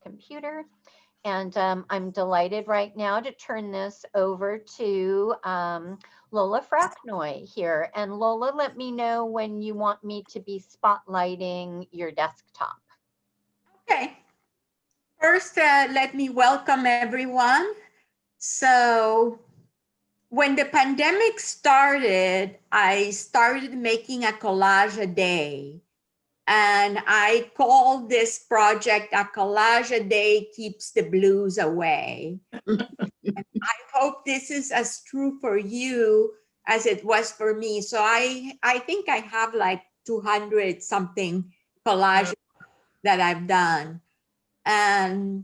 computer. And I'm delighted right now to turn this over to Lola Fraknoi here. And Lola, let me know when you want me to be spotlighting your desktop. Okay. First, let me welcome everyone. So when the pandemic started, I started making a collage a day. And I called this project "A Collage a Day Keeps the Blues Away." I hope this is as true for you as it was for me. So I think I have like 200 something collages that I've done. And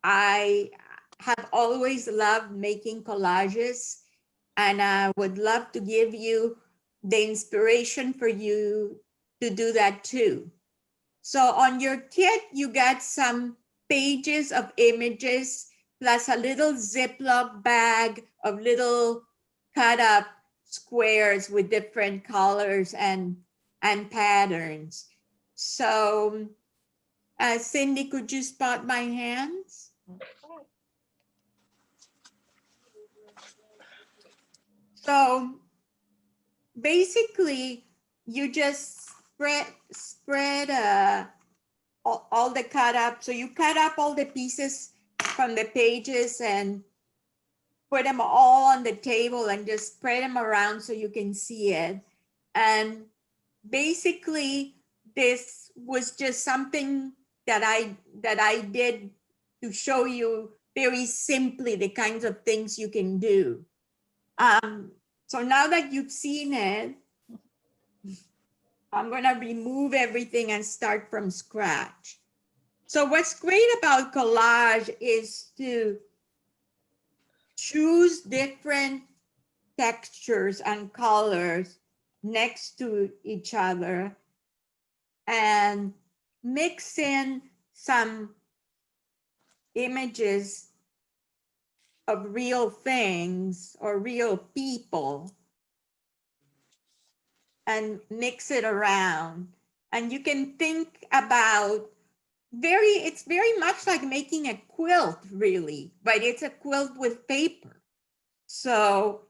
I have always loved making collages, and I would love to give you the inspiration for you to do that too. So on your kit, you get some pages of images plus a little Ziploc bag of little cut up squares with different colors and patterns. So Cindy, could you spot my hands? So basically, you just spread all the cut up. So you cut up all the pieces from the pages and put them all on the table and just spread them around so you can see it. And basically, this was just something that I did to show you very simply the kinds of things you can do. So now that you've seen it, I'm going to remove everything and start from scratch. So what's great about collage is to choose different textures and colors next to each other and mix in some images of real things or real people and mix it around. And you can think about it's very much like making a quilt, really, but it's a quilt with paper. So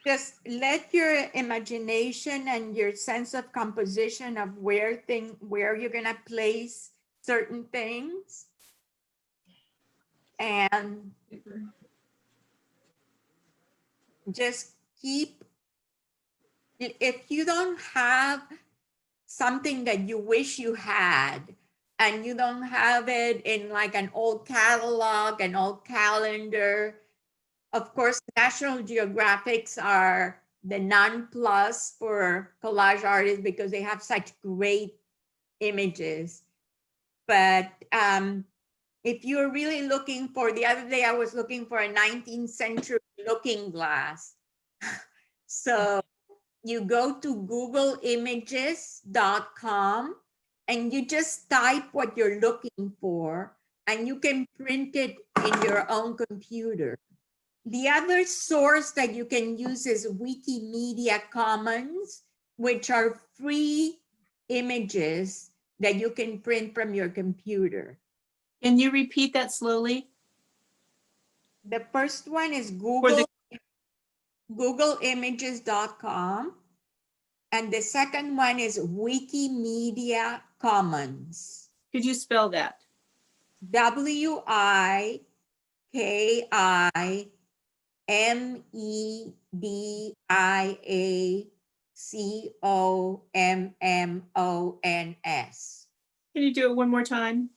just let your imagination and your sense of composition of where you're gonna place certain things, and just keep, if you don't have something that you wish you had and you don't have it in like an old catalog, an old calendar, of course, National Geographics are the non-plus for collage artists because they have such great images. But if you're really looking for, the other day I was looking for a 19th century looking glass. So you go to googleimages.com and you just type what you're looking for and you can print it in your own computer. The other source that you can use is Wikimedia Commons, which are free images that you can print from your computer. Can you repeat that slowly? The first one is googleimages.com. And the second one is Wikimedia Commons. Could you spell that? WIKIMEDIACOMMONS. Can you do it one more time?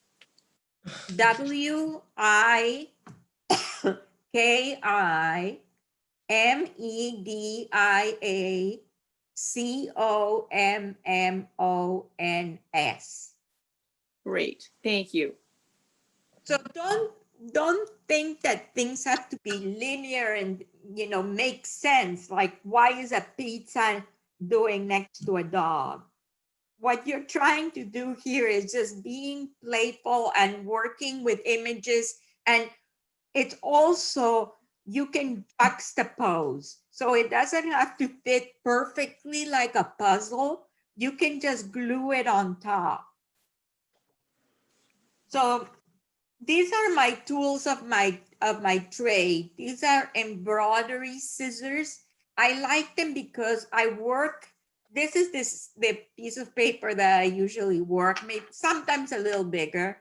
WIKIMEDIACOMMONS. Great, thank you. So don't think that things have to be linear and make sense. Like, why is a pizza doing next to a dog? What you're trying to do here is just being playful and working with images. And it's also, you can juxtapose. So it doesn't have to fit perfectly like a puzzle, you can just glue it on top. So these are my tools of my trade. These are embroidery scissors. I like them because I work, this is the piece of paper that I usually work, maybe sometimes a little bigger.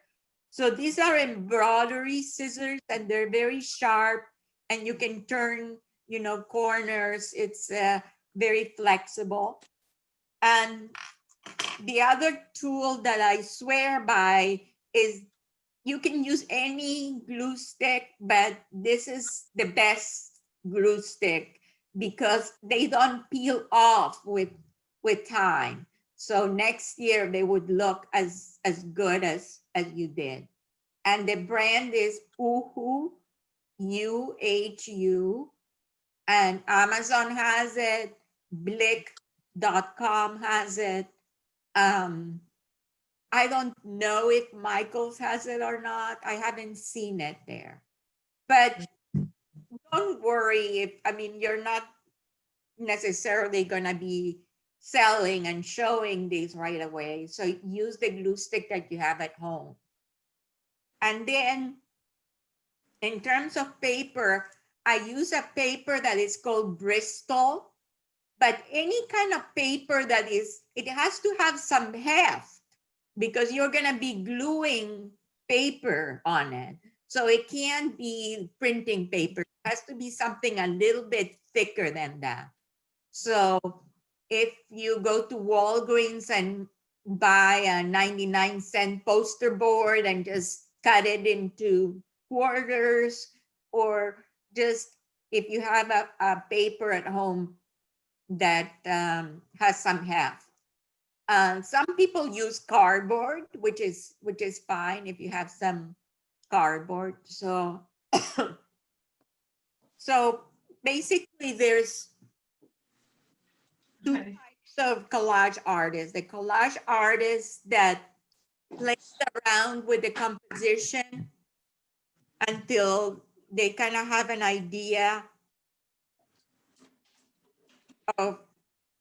So these are embroidery scissors and they're very sharp and you can turn, you know, corners. It's very flexible. And the other tool that I swear by is you can use any glue stick, but this is the best glue stick because they don't peel off with time. So next year they would look as good as you did. And the brand is Uhu, UHU, and Amazon has it, Blick.com has it. I don't know if Michael's has it or not. I haven't seen it there. But don't worry if, I mean, you're not necessarily gonna be selling and showing these right away. So use the glue stick that you have at home. And then in terms of paper, I use a paper that is called Bristol, but any kind of paper that is, it has to have some heft because you're gonna be gluing paper on it. So it can't be printing paper. It has to be something a little bit thicker than that. So if you go to Walgreens and buy a 99-cent poster board and just cut it into quarters, or just if you have a paper at home that has some heft. Some people use cardboard, which is fine if you have some cardboard. So so basically there's two types of collage artists. The collage artists that plays around with the composition until they kind of have an idea of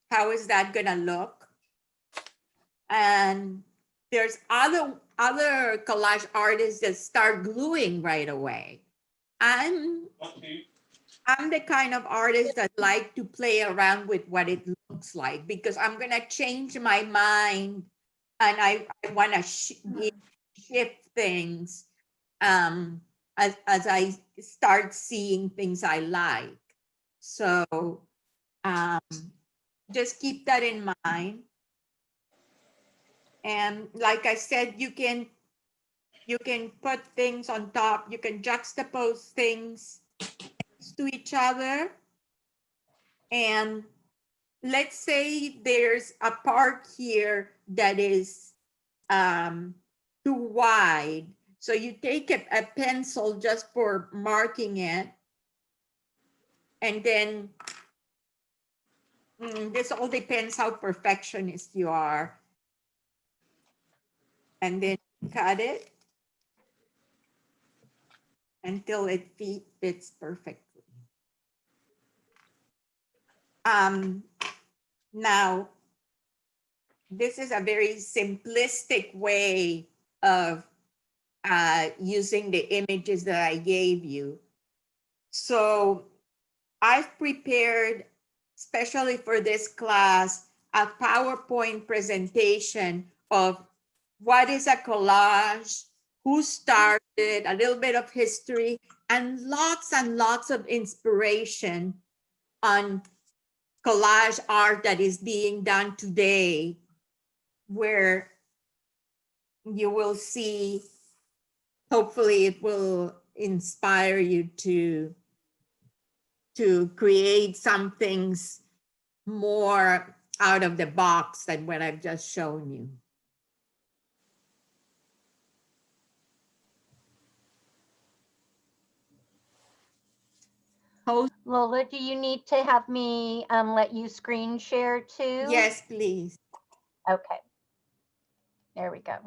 how is that gonna look. And there's other collage artists that start gluing right away. I'm the kind of artist that like to play around with what it looks like because I'm gonna change my mind and I want to shift things as I start seeing things I like. So just keep that in mind. And like I said, you can put things on top. You can juxtapose things next to each other. And let's say there's a part here that is too wide. So you take a pencil just for marking it. And then this all depends how perfectionist you are. And then cut it until it fits perfectly. Now, this is a very simplistic way of using the images that I gave you. So I've prepared, especially for this class, a PowerPoint presentation of what is a collage, who started, a little bit of history, and lots of inspiration on collage art that is being done today, where you will see, hopefully it will inspire you to create some things more out of the box than what I've just shown you. Lola, do you need to have me let you screen share too? Yes, please. Okay. There we go.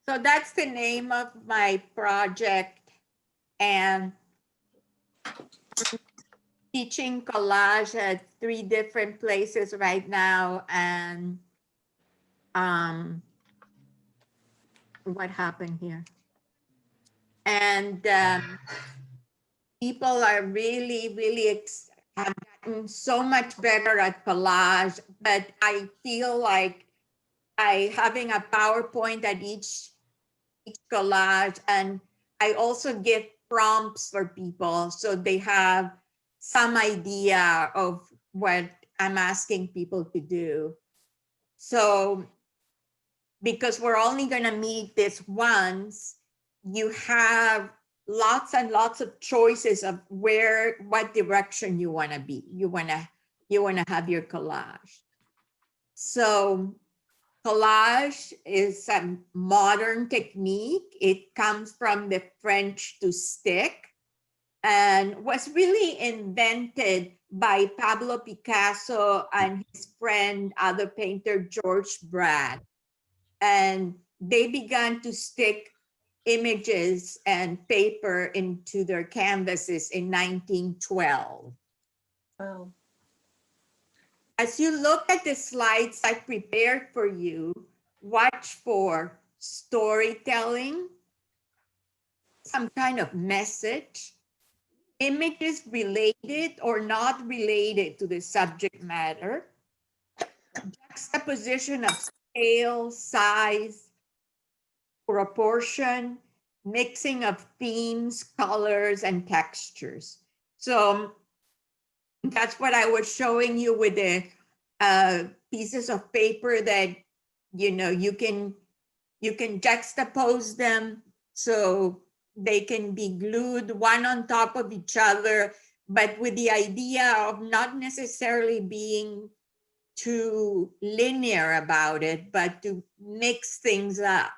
So that's the name of my project, and teaching collage at 3 different places right now. And what happened here? And people are really have gotten so much better at collage, but I feel like having a PowerPoint at each collage, and I also give prompts for people so they have some idea of what I'm asking people to do. So because we're only going to meet this once, you have lots and lots of choices of what direction you want to be. You want to have your collage. So collage is a modern technique. It comes from the French to stick, and was really invented by Pablo Picasso and his friend, other painter, George Braque. And they began to stick images and paper into their canvases in 1912. Oh. As you look at the slides I prepared for you, watch for storytelling, some kind of message, images related or not related to the subject matter, juxtaposition of scale, size, proportion, mixing of themes, colors, and textures. So that's what I was showing you with the pieces of paper that, you can juxtapose them so they can be glued one on top of each other, but with the idea of not necessarily being too linear about it, but to mix things up.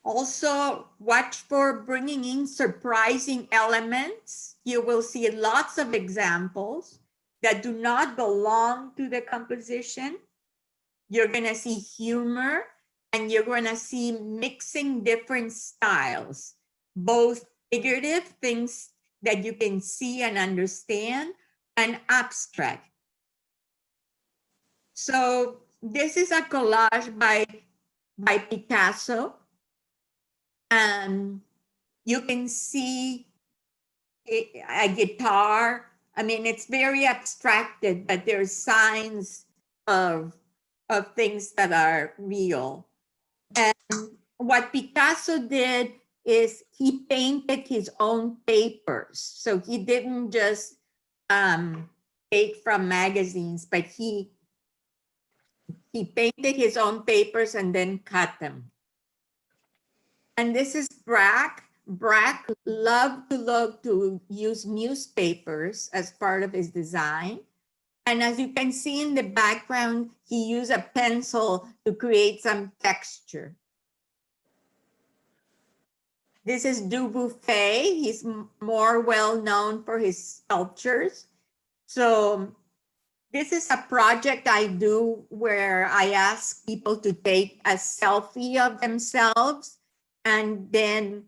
Also, watch for bringing in surprising elements. You will see lots of examples that do not belong to the composition. You're going to see humor, and you're going to see mixing different styles, both figurative things that you can see and understand, and abstract. So this is a collage by Picasso. And you can see a guitar. I mean, it's very abstracted, but there's signs of things that are real. And what Picasso did is he painted his own papers. So he didn't just take from magazines, but he painted his own papers and then cut them. And this is Braque. Braque loved to use newspapers as part of his design. And as you can see in the background, he used a pencil to create some texture. This is Dubuffet. He's more well known for his sculptures. So this is a project I do where I ask people to take a selfie of themselves and then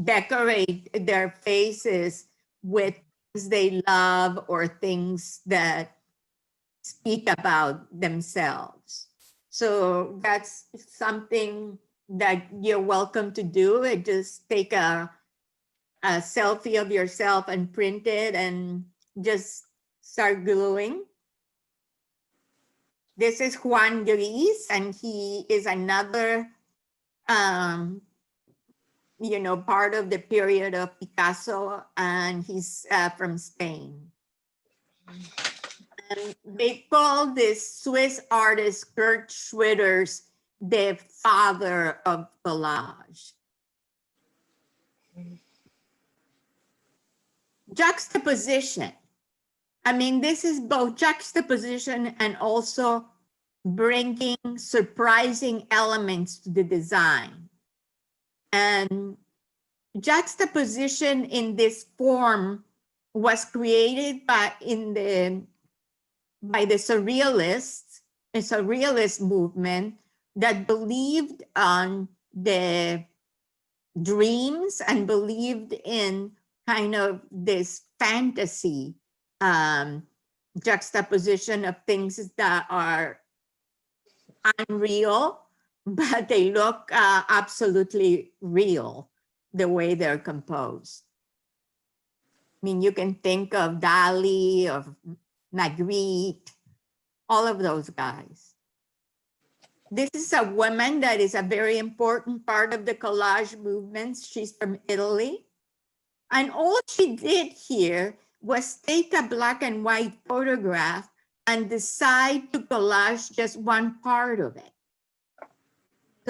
decorate their faces with things they love or things that speak about themselves. So that's something that you're welcome to do. Just take a selfie of yourself and print it and just start gluing. This is Juan Gris, and he is another part of the period of Picasso, and he's from Spain. And they call this Swiss artist Kurt Schwitters the father of collage. Juxtaposition. I mean, this is both juxtaposition and also bringing surprising elements to the design. And juxtaposition in this form was created by the surrealists a surrealist movement that believed on the dreams and believed in kind of this fantasy juxtaposition of things that are unreal, but they look absolutely real the way they're composed. I mean, you can think of Dali, of Magritte, all of those guys. This is a woman that is a very important part of the collage movement. She's from Italy. And all she did here was take a black and white photograph and decide to collage just one part of it.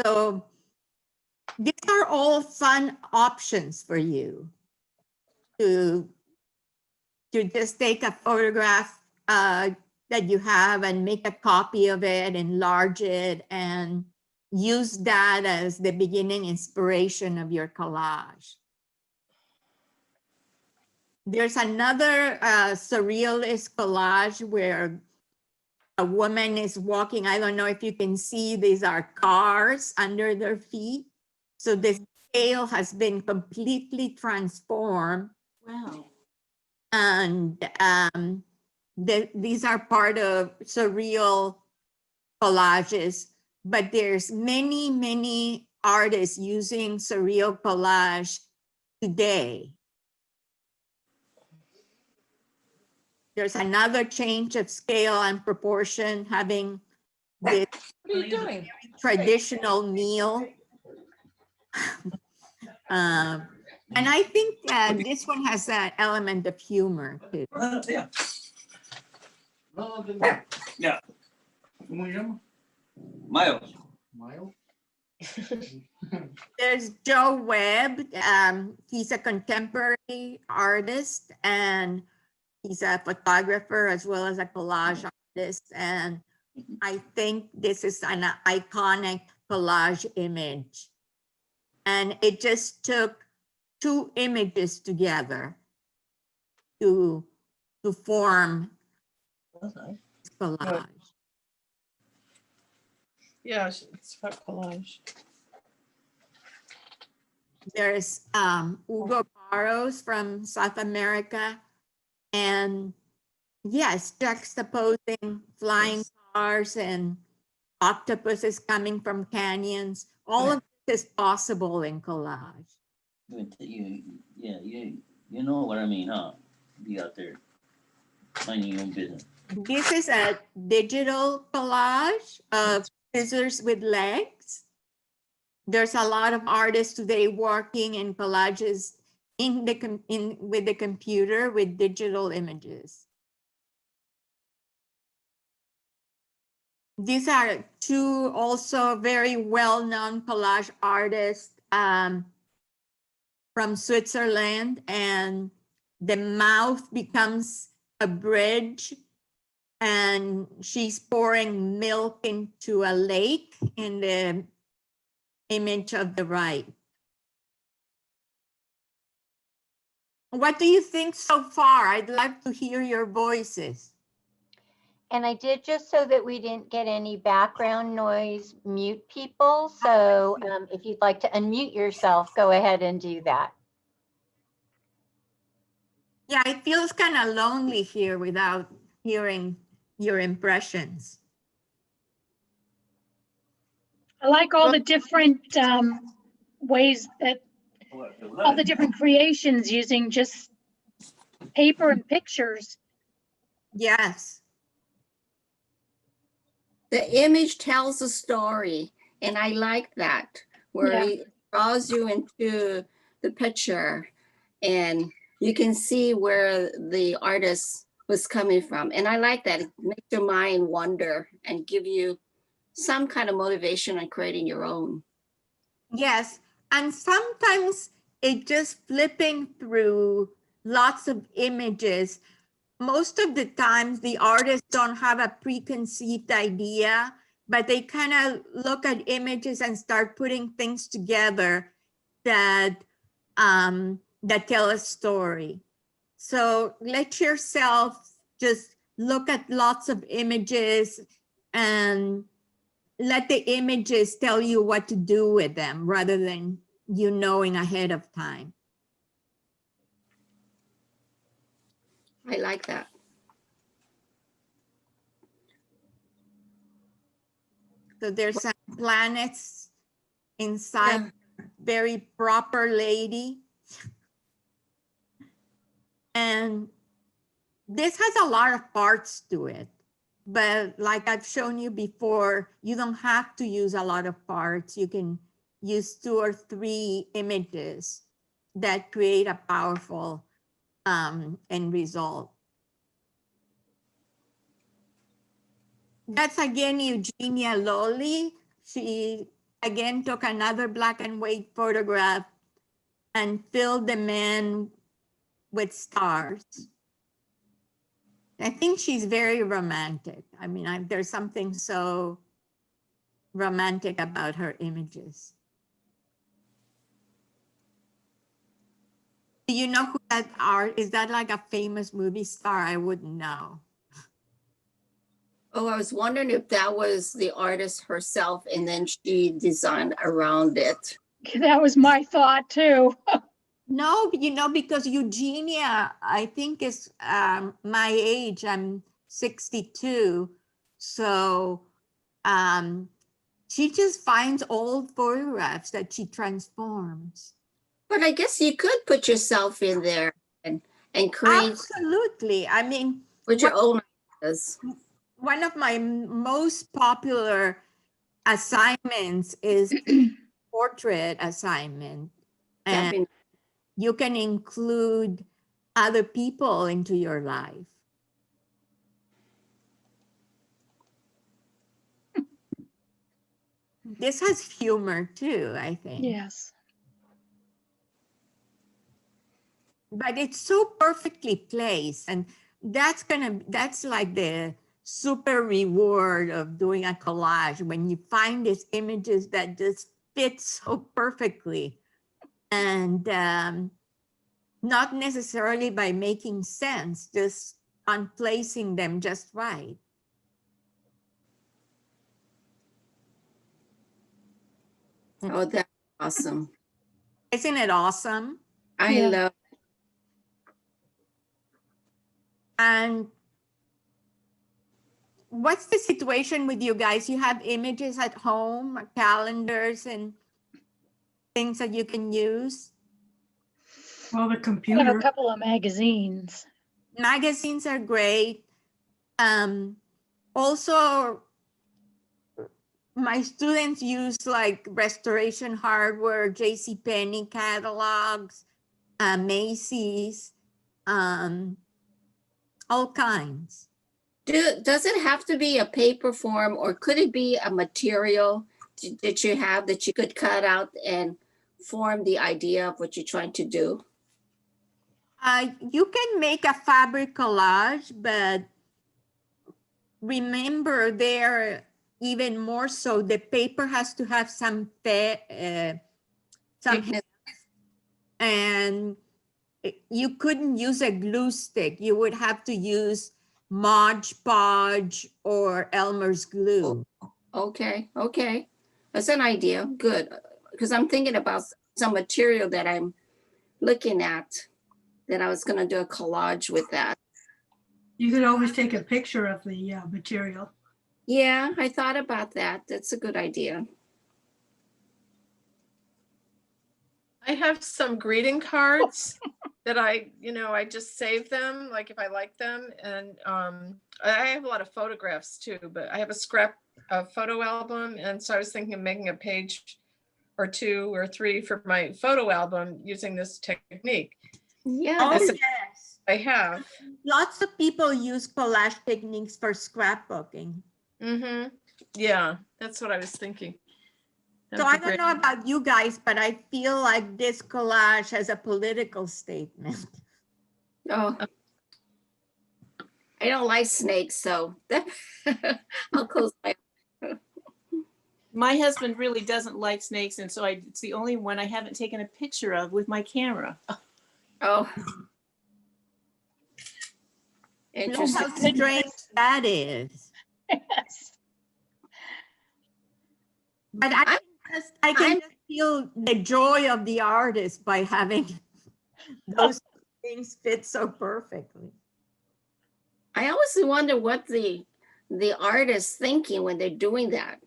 So these are all fun options for you to just take a photograph that you have and make a copy of it, enlarge it, and use that as the beginning inspiration of your collage. There's another surrealist collage where a woman is walking. I don't know if you can see, these are cars under their feet. So the scale has been completely transformed. Wow. And these are part of surreal collages, but there's many, many artists using surreal collage today. There's another change of scale and proportion, having this What are you doing? traditional meal. And I think this one has an element of humor too. Yeah. Yeah. ¿Cómo se llama? Miles. Miles? There's Joe Webb. He's a contemporary artist and he's a photographer as well as a collage artist. And I think this is an iconic collage image. And it just took two images together to form That's nice. this collage. Yeah, it's about collage. There's Hugo Barros from South America. And yes, juxtaposing flying cars and octopuses coming from canyons. All of this is possible in collage. You know what I mean, huh? Be out there minding your own business. This is a digital collage of scissors with legs. There's a lot of artists today working in collages with the computer with digital images. These are two also very well-known collage artists from Switzerland, and the mouth becomes a bridge and she's pouring milk into a lake in the image of the right. What do you think so far? I'd like to hear your voices. And I did, just so that we didn't get any background noise, mute people. So if you'd like to unmute yourself, go ahead and do that. Yeah, it feels kind of lonely here without hearing your impressions. I like all the different ways that, all the different creations using just paper and pictures. Yes. The image tells a story, and I like that, where Yeah. it draws you into the picture and you can see where the artist was coming from. And I like that. It makes your mind wander and give you some kind of motivation on creating your own. Yes, and sometimes it just flipping through lots of images. Most of the times the artists don't have a preconceived idea, but they kind of look at images and start putting things together that that tell a story. So let yourself just look at lots of images and let the images tell you what to do with them rather than you knowing ahead of time. I like that. So there's some planets inside, very proper lady. And this has a lot of parts to it, but like I've shown you before, you don't have to use a lot of parts. You can use 2 or 3 images that create a powerful end result. That's again Eugenia Lolly. She again took another black and white photograph and filled them in with stars. I think she's very romantic. I mean, there's something so romantic about her images. Do you know who that art is? That like a famous movie star? I wouldn't know. Oh, I was wondering if that was the artist herself and then she designed around it. That was my thought too. No, you know, because Eugenia, I think is my age. I'm 62. So she just finds old photographs that she transforms. But I guess you could put yourself in there and create Absolutely. I mean, with your own ideas. one of my most popular assignments is portrait assignment. That'd And be- you can include other people into your life. This has humor too, I think. Yes. But it's so perfectly placed, and that's like the super reward of doing a collage, when you find these images that just fit so perfectly, and not necessarily by making sense, just on placing them just right. Oh, that's awesome. Isn't it awesome? I Yeah. love. And what's the situation with you guys? You have images at home, calendars, and things that you can use? Well, the I have a computer. couple of magazines. Magazines are great. Also, my students use like Restoration Hardware, JCPenney catalogs, Macy's, all kinds. Does it have to be a paper form or could it be a material that you have that you could cut out and form the idea of what you're trying to do? You can make a fabric collage, but remember there, even more so, the paper has to have some Thickness. and you couldn't use a glue stick. You would have to use Mod Podge or Elmer's glue. Okay, okay. That's an idea. Good. Because I'm thinking about some material that I'm looking at that I was going to do a collage with that. You could always take a picture of the material. Yeah, I thought about that. That's a good idea. I have some greeting cards that I just save them, like if I like them. And I have a lot of photographs too, but I have a photo album. And so I was thinking of making a page or 2 or 3 for my photo album using this technique. Yeah, Oh, that's yes. I have. Lots of people use collage techniques for scrapbooking. Mm-hmm. Yeah, that's what I was thinking. So I don't know about you guys, but I feel like this collage has a political statement. oh. I don't like snakes, so I'll close my. My husband really doesn't like snakes, and so it's the only one I haven't taken a picture of with my camera. Oh. Look Interesting. how strange that is. Yes. But I can I'm- just feel the joy of the artist by having those things fit so perfectly. I always wonder what the artist's thinking when they're doing that.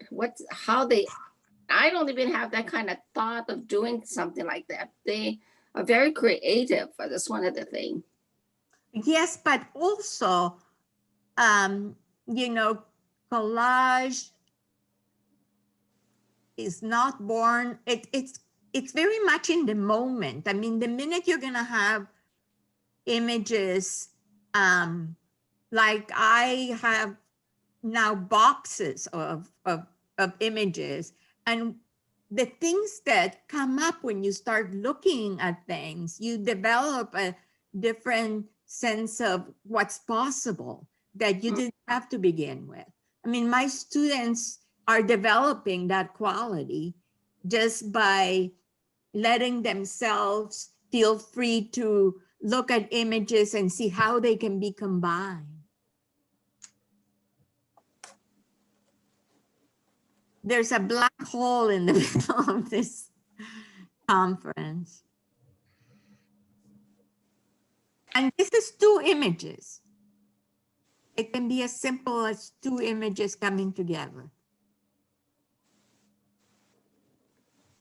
I don't even have that kind of thought of doing something like that. They are very creative. That's one of the things. Yes, but also, you know, collage is not born. It's very much in the moment. I mean, the minute you're gonna have images, like I have now boxes of images, and the things that come up when you start looking at things, you develop a different sense of what's possible that you didn't have to begin with. I mean, my students are developing that quality just by letting themselves feel free to look at images and see how they can be combined. There's a black hole in the middle of this conference. And this is 2 images. It can be as simple as 2 images coming together.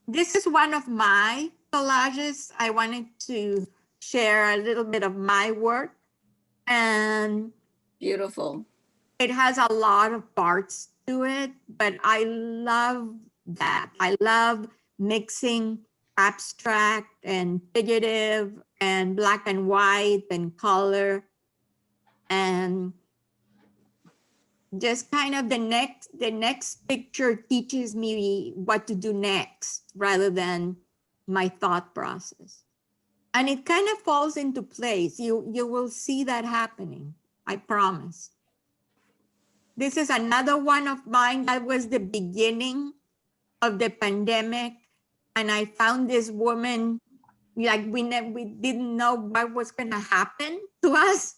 This is one of my collages. I wanted to share a little bit of my work. And Beautiful. it has a lot of parts to it, but I love that. I love mixing abstract and figurative and black and white and color, and just kind of the next picture teaches me what to do next rather than my thought process. And it kind of falls into place. You will see that happening, I promise. This is another one of mine that was the beginning of the pandemic. And I found this woman, like we didn't know what was gonna happen to us.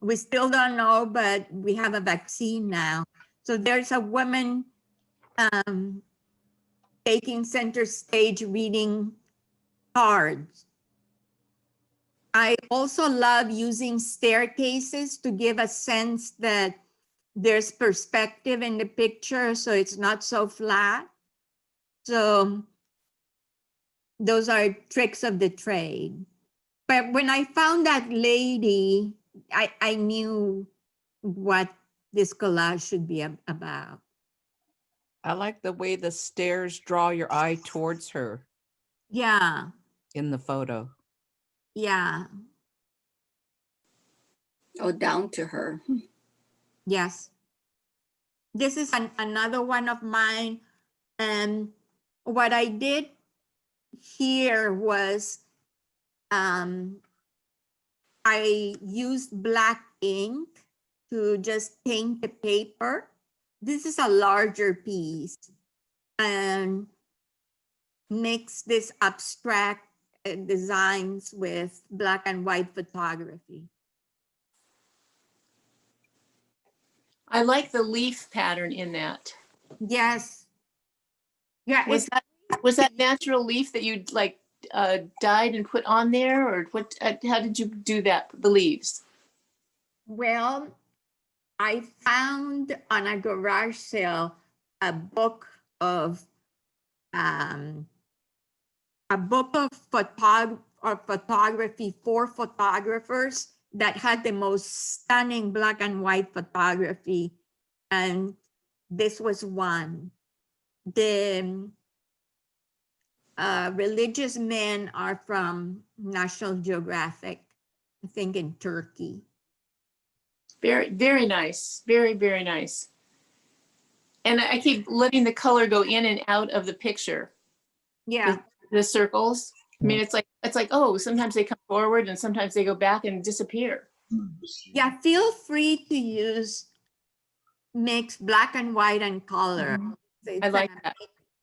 We still don't know, but we have a vaccine now. So there's a woman taking center stage reading cards. I also love using staircases to give a sense that there's perspective in the picture, so it's not so flat. So those are tricks of the trade. But when I found that lady, I knew what this collage should be about. I like the way the stairs draw your eye towards her Yeah, in the photo. yeah, Oh, down to her. yes. This is another one of mine. And what I did here was I used black ink to just paint the paper. This is a larger piece, and mix this abstract designs with black and white photography. I like the leaf pattern in that. Yes. Yeah, Was that natural leaf that you like dyed and put on there, or what? How did you do that? The leaves. well, I found on a garage sale a book of photography for photographers that had the most stunning black and white photography, and this was one. The religious men are from National Geographic, I think in Turkey. Very, very nice. Very, very nice. And I keep letting the color go in and out of the picture. Yeah. The circles. I mean, it's like, oh, sometimes they come forward and sometimes they go back and disappear. Yeah, feel free to use mix black and white and color. I like that.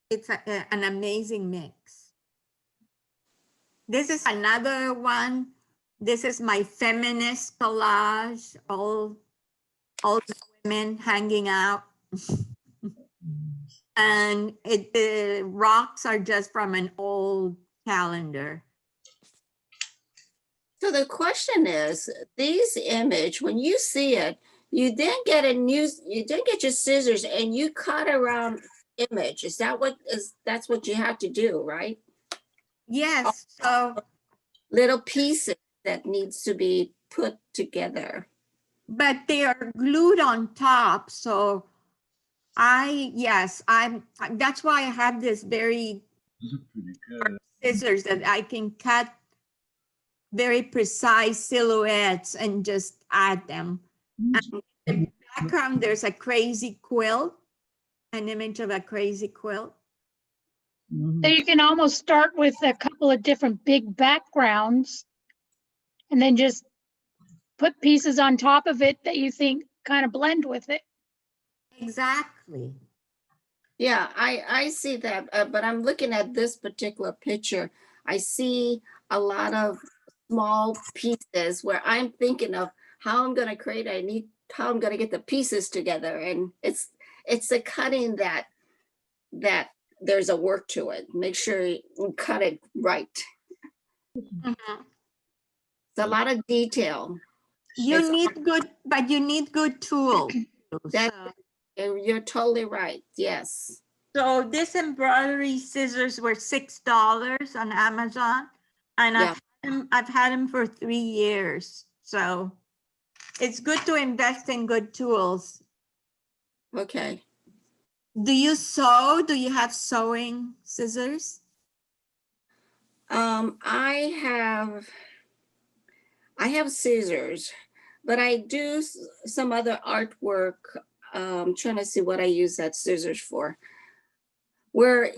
It's an amazing mix. This is another one. This is my feminist collage, all the women hanging out. And the rocks are just from an old calendar. So the question is, these image, when you see it, you then get you then get your scissors and you cut around image. Is that that's what you have to do, right? Yes, so, Little pieces that needs to be put together. but they are glued on top. So that's why I have this very scissors that I can cut very precise silhouettes and just add them. And in the background, there's a crazy quilt, an image of a crazy quilt. So you can almost start with a couple of different big backgrounds and then just put pieces on top of it that you think kind of blend with it. Exactly. Yeah, I see that, but I'm looking at this particular picture. I see a lot of small pieces where I'm thinking of how I'm going to create. How I'm going to get the pieces together, and it's the cutting that there's a work to it. Make sure you cut it right. Mhm. It's a lot of detail. You need good tools. That- So- You're totally right. Yes. So this embroidery scissors were $6 on Amazon, and Yeah. I've had them for 3 years. So it's good to invest in good tools. Okay. Do you sew? Do you have sewing scissors? I have scissors, but I do some other artwork. Trying to see what I use that scissors for. Where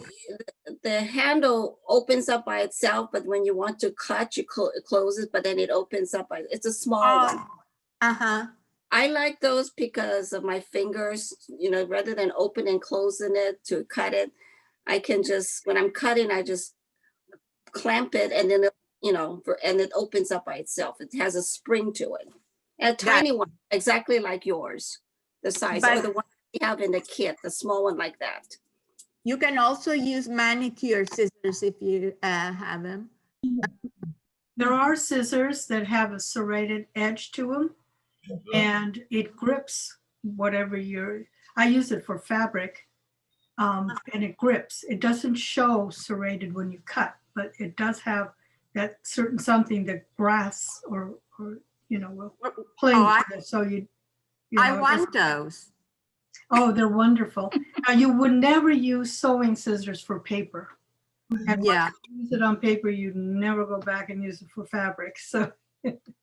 the handle opens up by itself, but when you want to cut, you close it, but then it opens up. It's a small one. Uh-huh. I like those because of my fingers, rather than open and closing it to cut it, I can just, when I'm cutting, I just clamp it and then, and it opens up by itself. It has a spring to it. A tiny one, exactly like yours, the size, or But- the one you have in the kit, the small one like that. You can also use manicure scissors if you have them. There are scissors that have a serrated edge to them, and it grips whatever I use it for fabric, and it grips. It doesn't show serrated when you cut, but it does have that certain something that grass or will play with it. So I want those. Oh, they're wonderful. Now, you would never use sewing scissors for paper. And Yeah. once you use it on paper, you never go back and use it for fabric. So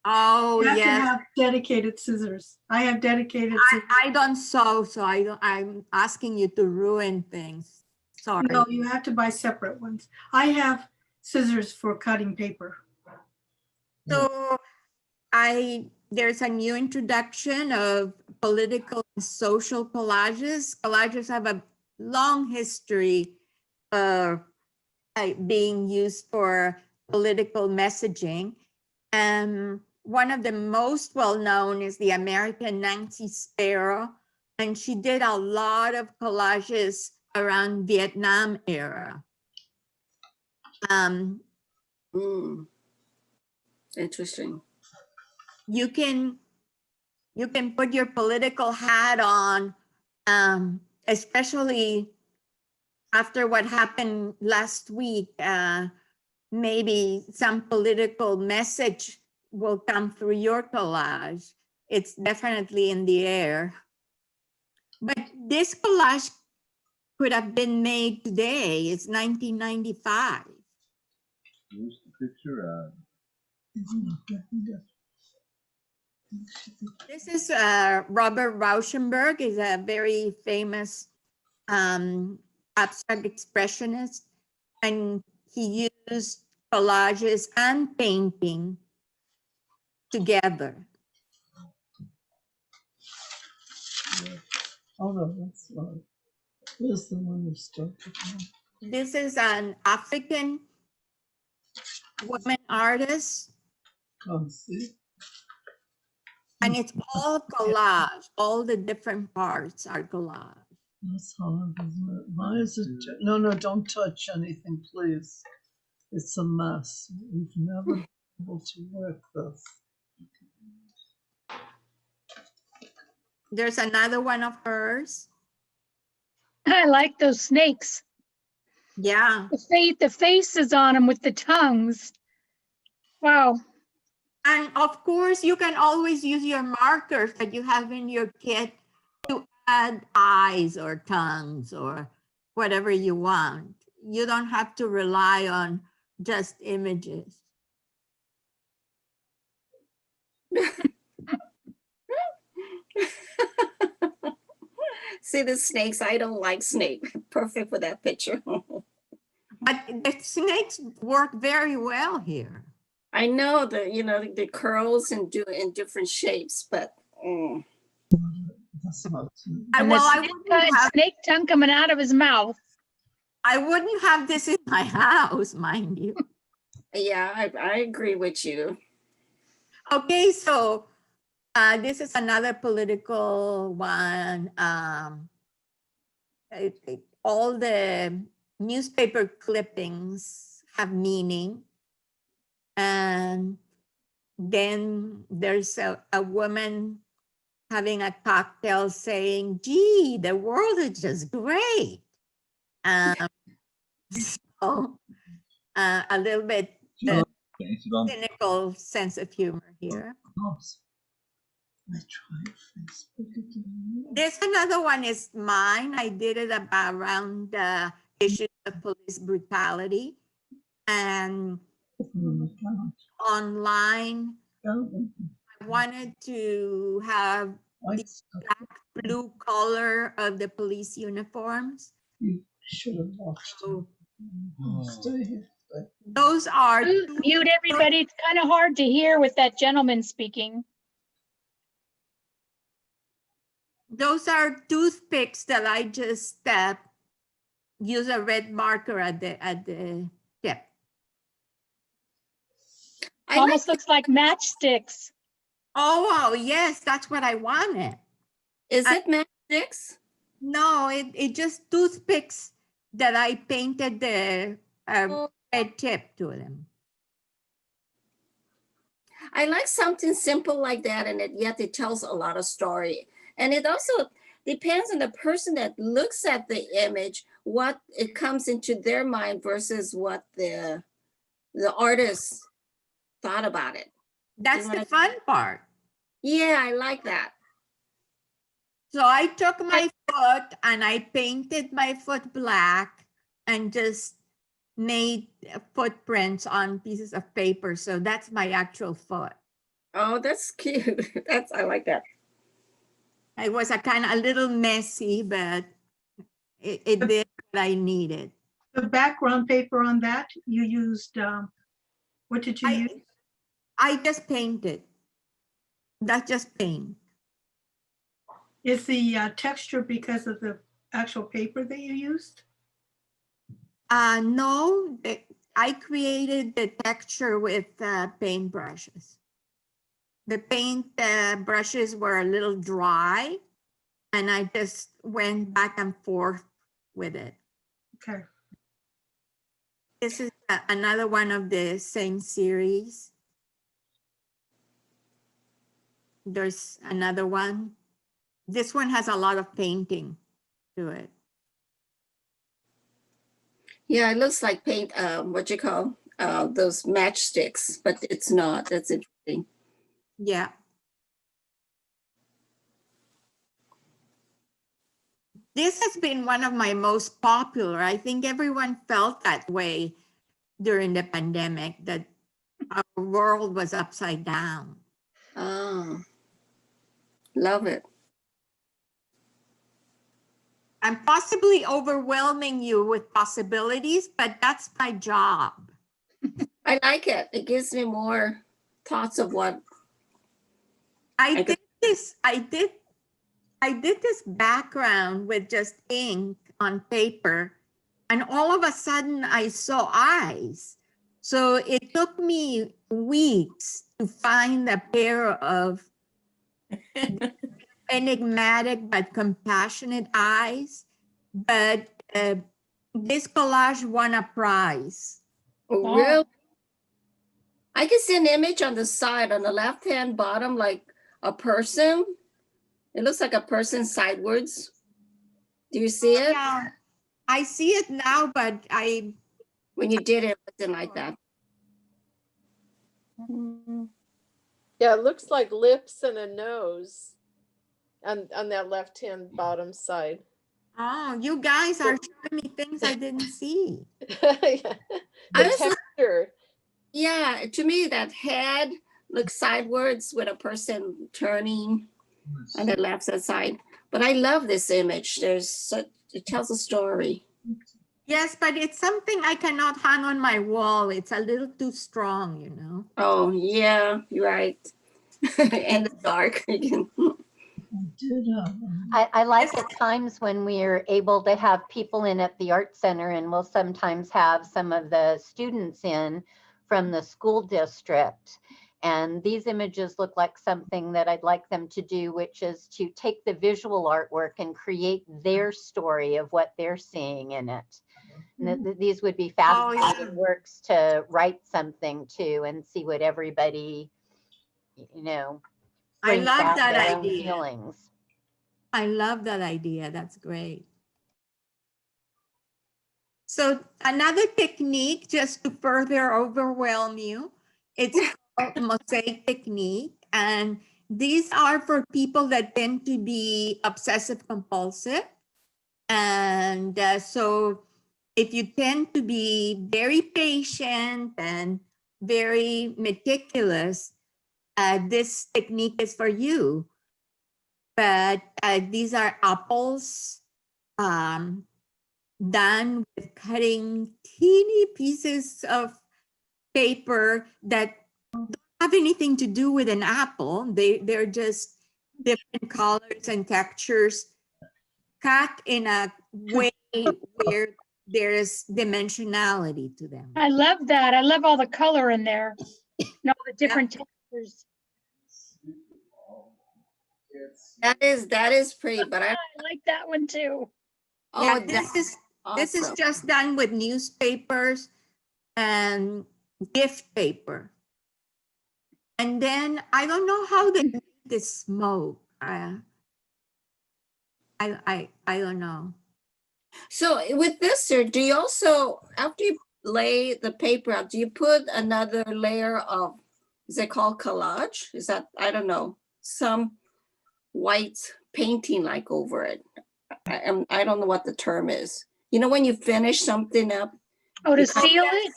Oh, you have to yes. have dedicated scissors. I have dedicated scissors. I don't sew, so I'm asking you to ruin things. Sorry. No, you have to buy separate ones. I have scissors for cutting paper. So there's a new introduction of political and social collages. Collages have a long history of being used for political messaging. One of the most well-known is the American Nancy Sparrow, and she did a lot of collages around Vietnam era. Interesting. You can put your political hat on, especially after what happened last week. Maybe some political message will come through your collage. It's definitely in the air. But this collage could have been made today. It's 1995. Where's the picture? This is Robert Rauschenberg, is a very famous abstract expressionist, and he used collages and painting together. Oh no, that's not. This is the one you started. This is an African woman artist, Can't see. and it's all collage. All the different parts are collage. That's hard, isn't it? Why is it? No, no, don't touch anything, please. It's a mess. We've never been able to work this. There's another one of hers. I like those snakes. Yeah. The faces on them with the tongues. Wow. And of course, you can always use your markers that you have in your kit to add eyes or tongues or whatever you want. You don't have to rely on just images. See the snakes? I don't like snake. Perfect for that picture. But the snakes work very well here. I know the curls and do in different shapes, but That's not. And Well, snake tongue coming out of his mouth. I wouldn't have this in my house, mind you. yeah, I agree with you. Okay, so this is another political one. All the newspaper clippings have meaning. And then there's a woman having a cocktail saying, gee, the world is just great. So a little bit cynical sense of humor here. I tried Facebook again. There's another one is mine. I did it about around the issues of police brutality. And online, I wanted to have the black blue color of the police uniforms. You should have watched. Stay here. Those are Mute everybody. It's kind of hard to hear with that gentleman speaking. Those are toothpicks that I just use a red marker at the tip. Almost looks like matchsticks. Oh, yes, that's what I wanted. Is it matchsticks? No, it just toothpicks that I painted the red tip to them. I like something simple like that, and yet it tells a lot of story. And it also depends on the person that looks at the image, what it comes into their mind versus what the artist thought about it. That's the fun part. Yeah, I like that. So I took my foot and I painted my foot black and just made footprints on pieces of paper. So that's my actual foot. Oh, that's cute. I like that. It was a little messy, but it did what I needed. The background paper on that, you used, what did you use? I just painted. That's just paint. Is the texture because of the actual paper that you used? No, I created the texture with paint brushes. The paint brushes were a little dry, and I just went back and forth with it. Okay. This is another one of the same series. There's another one. This one has a lot of painting to it. Yeah, it looks like paint, what you call those matchsticks, but it's not. That's interesting. Yeah. This has been one of my most popular. I think everyone felt that way during the pandemic, that our world was upside down. Oh, love it. I'm possibly overwhelming you with possibilities, but that's my job. I like it. It gives me more thoughts of what I did this background with just ink on paper, and all of a sudden I saw eyes. So it took me weeks to find a pair of enigmatic but compassionate eyes. but this collage won a prize. Oh, Wow. really? I can see an image on the side, on the left-hand bottom, like a person. It looks like a person sideways. Do you see it? Yeah, I see it now, but When you did it, it wasn't like that. Yeah, it looks like lips and a nose on that left-hand bottom side. oh, you guys are showing me things I didn't see. Yeah. I The was like- texture. Yeah, to me, that head looks sideways with a person turning on the left side. But I love this image. It tells a story. Yes, but it's something I cannot hang on my wall. It's a little too strong, you know. Oh, yeah, you're right. In the dark. You can- I like at times when we're able to have people in at the art center, and we'll sometimes have some of the students in from the school district. And these images look like something that I'd like them to do, which is to take the visual artwork and create their story of what they're seeing in it. And these would be fascinating works to write something to and see what everybody, you know, I brings like out that their own idea. feelings. I love that idea. That's great. So another technique, just to further overwhelm you, it's called Mosaic Technique. And these are for people that tend to be obsessive compulsive. And so if you tend to be very patient and very meticulous, this technique is for you. But these are apples done with cutting teeny pieces of paper that don't have anything to do with an apple. They're just different colors and textures cut in a way where there's dimensionality to them. I love that. I love all the color in there. And all the different textures. That is pretty, but I like that one too. Yeah, oh, this is awesome. just done with newspapers and gift paper. And then I don't know how they make this smoke. I don't know. So with this, sir, do you also, after you lay the paper out, do you put another layer of, is it called collage? Is that, I don't know, some white painting like over it? I don't know what the term is. You know, when you finish something up? Oh, to you- seal it?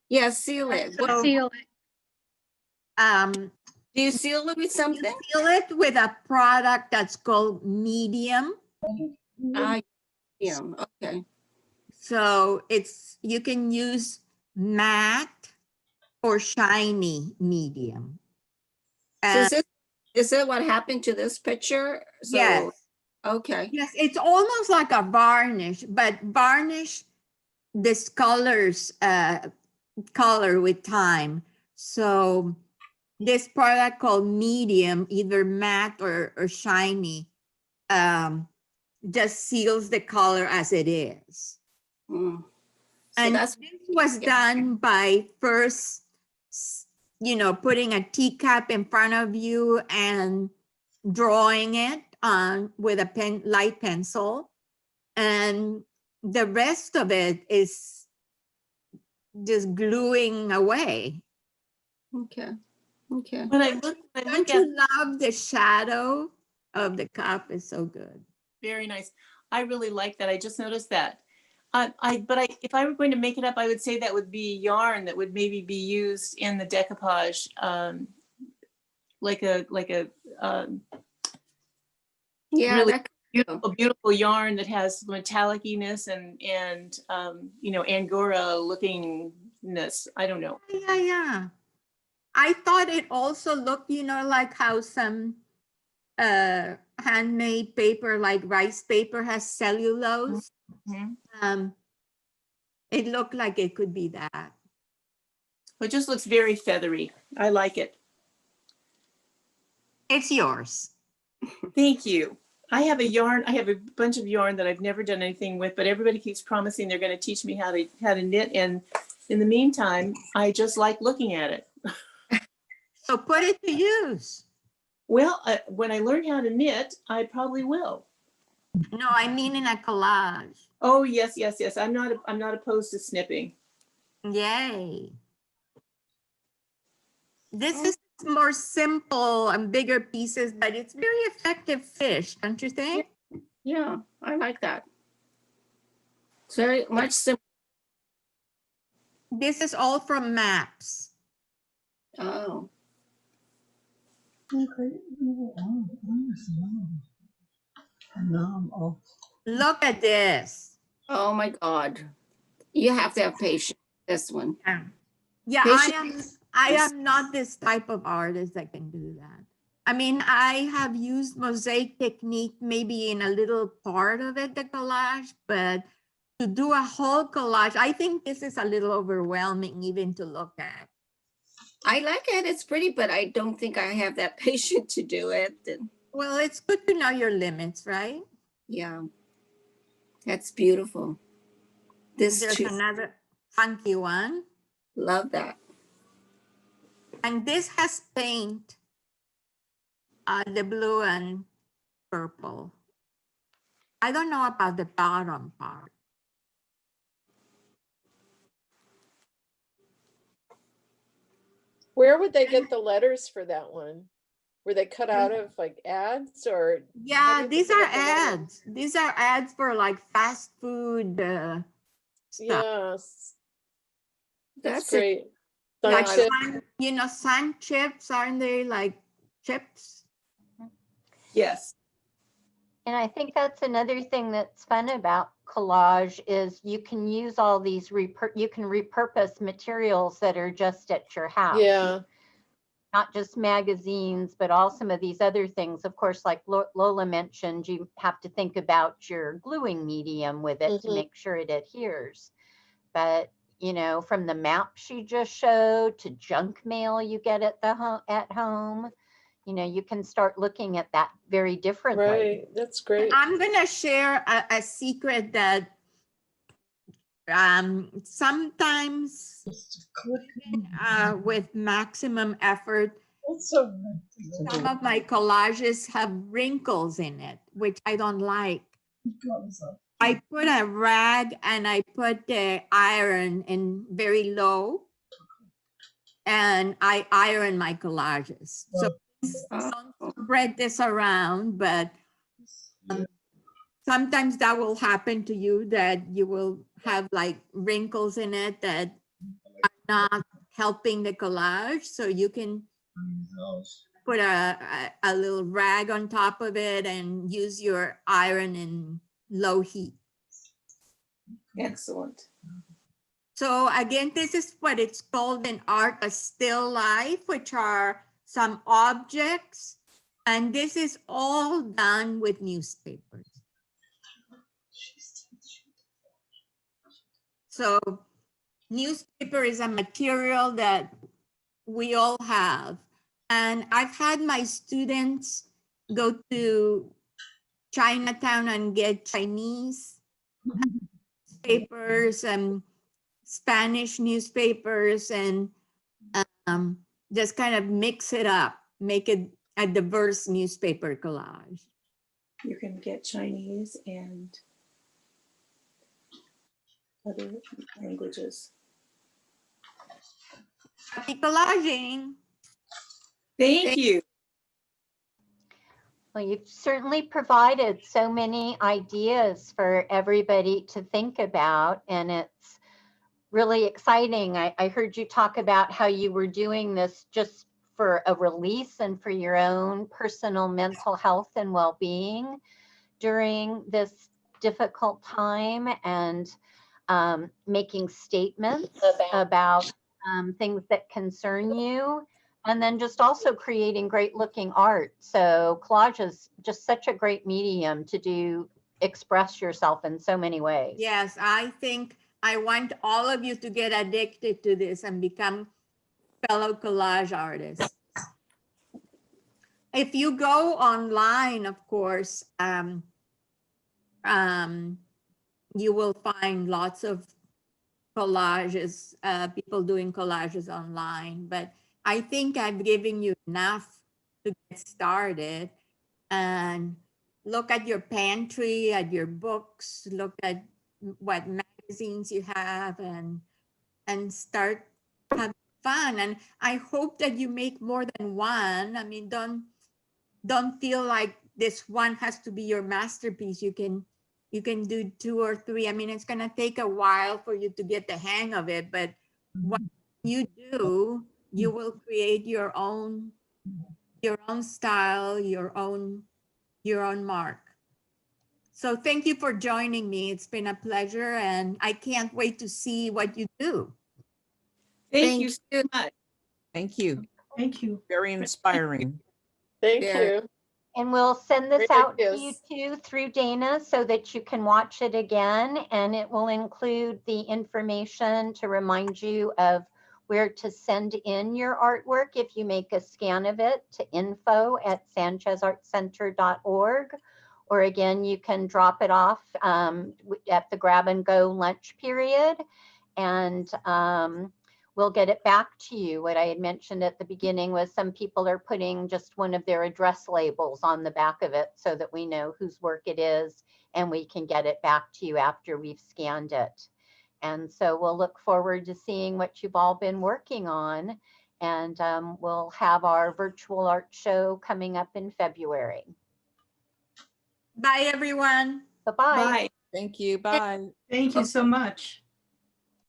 Yeah, seal it. To seal it. Do you seal it with something? Seal it with a product that's called medium. Yeah, okay. So you can use matte or shiny medium. So is it what happened to this picture? So, yes. Okay. Yes, it's almost like a varnish, but varnish discolors color with time. So this product called medium, either matte or shiny, just seals the color as it is. So And that's this was done by first, putting a teacup in front of you and drawing it on with a light pencil. And the rest of it is just gluing away. okay. When I look Don't at, you love the shadow of the cup? Is so good. very nice. I really like that. I just noticed that. If I were going to make it up, I would say that would be yarn that would maybe be used in the decoupage, like a Yeah, really that beautiful yarn that has metallic-iness and Angora lookingness. I don't know. Yeah. I thought it also looked, like how some handmade paper, like rice paper, has cellulose. Mm-hmm. It looked like it could be that. It just looks very feathery. I like it. It's yours. Thank you. I have a yarn. I have a bunch of yarn that I've never done anything with, but everybody keeps promising they're going to teach me how to knit. And in the meantime, I just like looking at it. So put it to use. Well, when I learn how to knit, I probably will. No, I mean in a collage. Oh yes, yes, yes. I'm not opposed to snipping. Yay. This is more simple and bigger pieces, but it's very effective fish, don't you think? Yeah, I like that. It's very much simple. This is all from maps. Oh, Okay. Now I'm off. Look at this. oh my God. You have to have patience. This one. Yeah, Patience. I am not this type of artist that can do that. I mean, I have used Mosaic Technique maybe in a little part of it, the collage, but to do a whole collage, I think this is a little overwhelming even to look at. I like it. It's pretty, but I don't think I have that patience to do it. Well, it's good to know your limits, right? Yeah, that's beautiful. This There's too, another funky one. love that. And this has paint, the blue and purple. I don't know about the bottom part. Where would they get the letters for that one? Were they cut out of like ads or? how Yeah, did these they are get the letters? ads. These are ads for like fast food stuff. Yes, that's That's it. great. Like Sanchez. you know, sun chips, aren't they like chips? Yes. And I think that's another thing that's fun about collage is you can use all these, you can repurpose materials that are just at your house. Yeah, Not just magazines, but all some of these other things. Of course, like Lola mentioned, you have to think about your gluing medium with it to Mhm. make sure it adheres. But, you know, from the map she just showed to junk mail you get at the at home, you know, you can start looking at that very differently. right. That's great. I'm gonna share a secret that sometimes with maximum effort, some of my collages have wrinkles in it, which I don't like. I put a rag and I put the iron in very low and I iron my collages. So please don't spread this around, but sometimes that will happen to you, that you will have like wrinkles in it that are not helping the collage. So you can put a little rag on top of it and use your iron in low heat. Excellent. So again, this is what it's called in art, a still life, which are some objects. And this is all done with newspapers. So newspaper is a material that we all have. And I've had my students go to Chinatown and get Chinese newspapers and Spanish newspapers and just kind of mix it up, make it a diverse newspaper collage. You can get Chinese and other languages. Happy collaging. Thank you. Well, you've certainly provided so many ideas for everybody to think about, and it's really exciting. I heard you talk about how you were doing this just for a release and for your own personal mental health and well-being during this difficult time, and making statements about things that concern you, and then just also creating great looking art. So collage is just such a great medium to express yourself in so many ways. Yes, I think I want all of you to get addicted to this and become fellow collage artists. if you go online, of course, you will find lots of collages, people doing collages online, but I think I've given you enough to get started. And look at your pantry, at your books, look at what magazines you have, and start having fun. And I hope that you make more than one. I mean, don't feel like this one has to be your masterpiece. You can do 2 or 3. I mean, it's gonna take a while for you to get the hang of it, but what you do, you will create your own style, your own mark. So thank you for joining me. It's been a pleasure, and I can't wait to see what you do. Thank you so much. Thank you. Thank you. Very inspiring. Thank Very- you. And we'll send this Really out to you is. too through Dana so that you can watch it again. And it will include the information to remind you of where to send in your artwork if you make a scan of it to info@sanchezartcenter.org. Or again, you can drop it off at the grab and go lunch period, and we'll get it back to you. What I had mentioned at the beginning was some people are putting just one of their address labels on the back of it so that we know whose work it is, and we can get it back to you after we've scanned it. And so we'll look forward to seeing what you've all been working on. And we'll have our virtual art show coming up in February. Bye, everyone. Bye-bye. Bye. Thank you. Bye. Thank you so much.